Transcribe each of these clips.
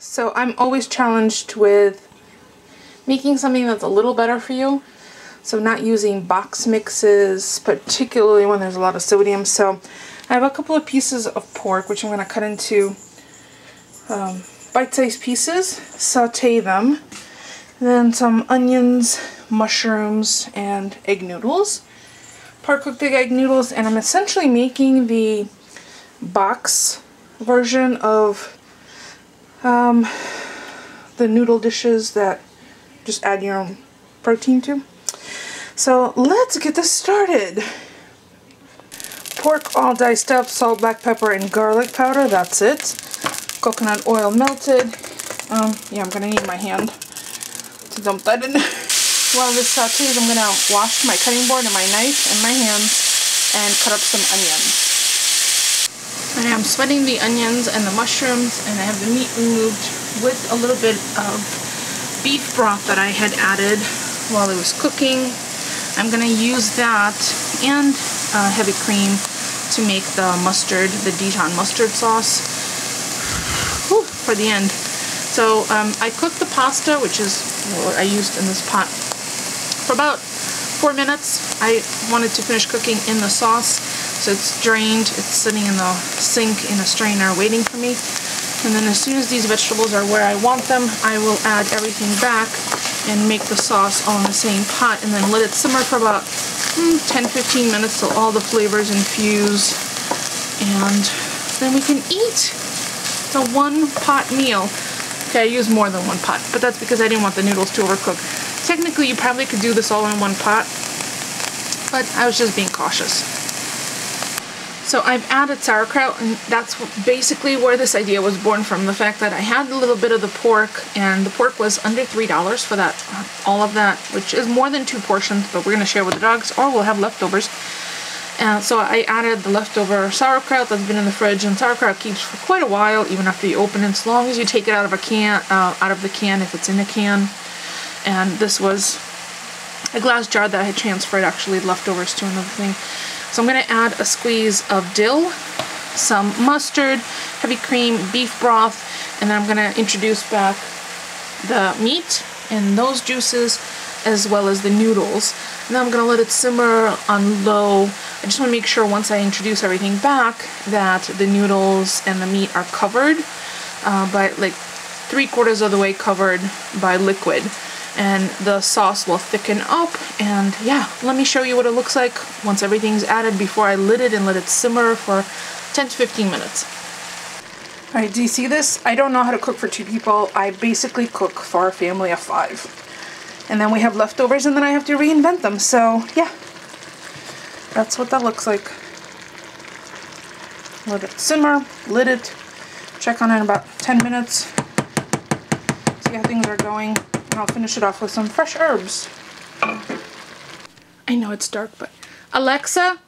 So I'm always challenged with making something that's a little better for you. So not using box mixes, particularly when there's a lot of sodium. So I have a couple of pieces of pork, which I'm going to cut into bite-sized pieces, saute them, and then some onions, mushrooms, and egg noodles. Part-cooked egg noodles, and I'm essentially making the box version of the noodle dishes that just add your own protein to. So let's get this started. Pork all diced up, salt, black pepper, and garlic powder, that's it. Coconut oil melted. Yeah, I'm gonna need my hand to dump that in. While this sautés, I'm gonna wash my cutting board and my knife and my hands and cut up some onions. I am sweating the onions and the mushrooms, and I have the meat removed with a little bit of beef broth that I had added while it was cooking. I'm going to use that and heavy cream to make the mustard, the Dijon mustard sauce for the end. So I cooked the pasta, which is what I used in this pot, for about 4 minutes. I wanted to finish cooking in the sauce. So it's drained, it's sitting in the sink in a strainer waiting for me. And then as soon as these vegetables are where I want them, I will add everything back and make the sauce all in the same pot, and then let it simmer for about 10-15 minutes till all the flavors infuse. And then we can eat the one pot meal. Okay, I used more than one pot, but that's because I didn't want the noodles to overcook. Technically, you probably could do this all in one pot, but I was just being cautious. So I've added sauerkraut, and that's basically where this idea was born from. The fact that I had a little bit of the pork, and the pork was under $3 for that, all of that, which is more than 2 portions, but we're going to share with the dogs, or we'll have leftovers. So I added the leftover sauerkraut that's been in the fridge, and sauerkraut keeps for quite a while, even after you open it, as long as you take it out of a can, out of the can if it's in a can. And this was a glass jar that I had transferred actually leftovers to another thing. So I'm going to add a squeeze of dill, some mustard, heavy cream, beef broth, and then I'm going to introduce back the meat and those juices as well as the noodles. And then I'm going to let it simmer on low. I just want to make sure once I introduce everything back that the noodles and the meat are covered, by like 3/4 of the way covered by liquid. And the sauce will thicken up, and yeah, let me show you what it looks like once everything's added before I lid it and let it simmer for 10 to 15 minutes. Alright, do you see this? I don't know how to cook for 2 people. I basically cook for a family of 5. And then we have leftovers, and then I have to reinvent them. So yeah, that's what that looks like. Let it simmer, lid it, check on it in about 10 minutes, see how things are going. And I'll finish it off with some fresh herbs. I know it's dark, but Alexa,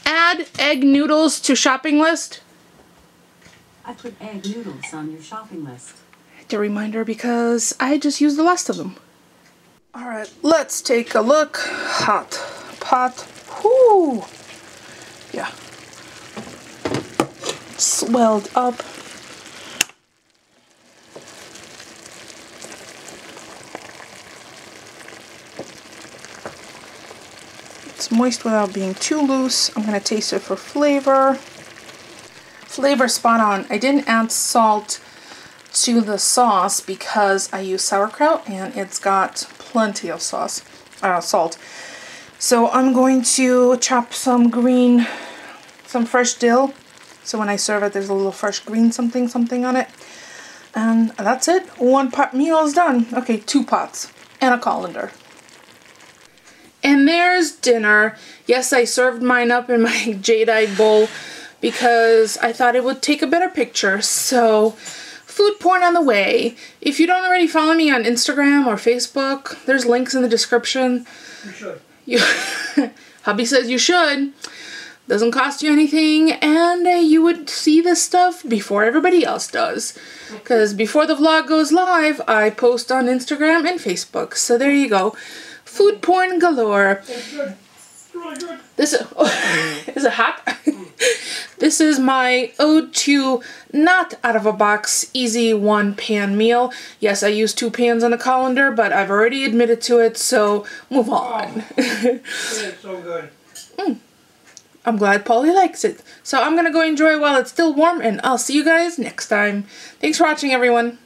add egg noodles to shopping list. I put egg noodles on your shopping list. A reminder because I just used the last of them. Alright, let's take a look. Hot pot. Whoo! Yeah. Swelled up. It's moist without being too loose. I'm going to taste it for flavor. Flavor spot on. I didn't add salt to the sauce because I use sauerkraut and it's got plenty of salt. So I'm going to chop some fresh dill. So when I serve it, there's a little fresh green something on it. And that's it. 1 pot meal is done. Okay, 2 pots and a colander. And there's dinner. Yes, I served mine up in my jadeite bowl because I thought it would take a better picture. So, food porn on the way. If you don't already follow me on Instagram or Facebook, there's links in the description. You should. Hubby says you should. Doesn't cost you anything, and you would see this stuff before everybody else does. Because before the vlog goes live, I post on Instagram and Facebook. So there you go. Food porn galore. This is, is it hot? This is my ode to not out of a box, easy one pan meal. Yes, I use 2 pans on the colander, but I've already admitted to it, so move on. It's so good. I'm glad Paulie likes it. So I'm gonna go enjoy it while it's still warm, and I'll see you guys next time. Thanks for watching, everyone.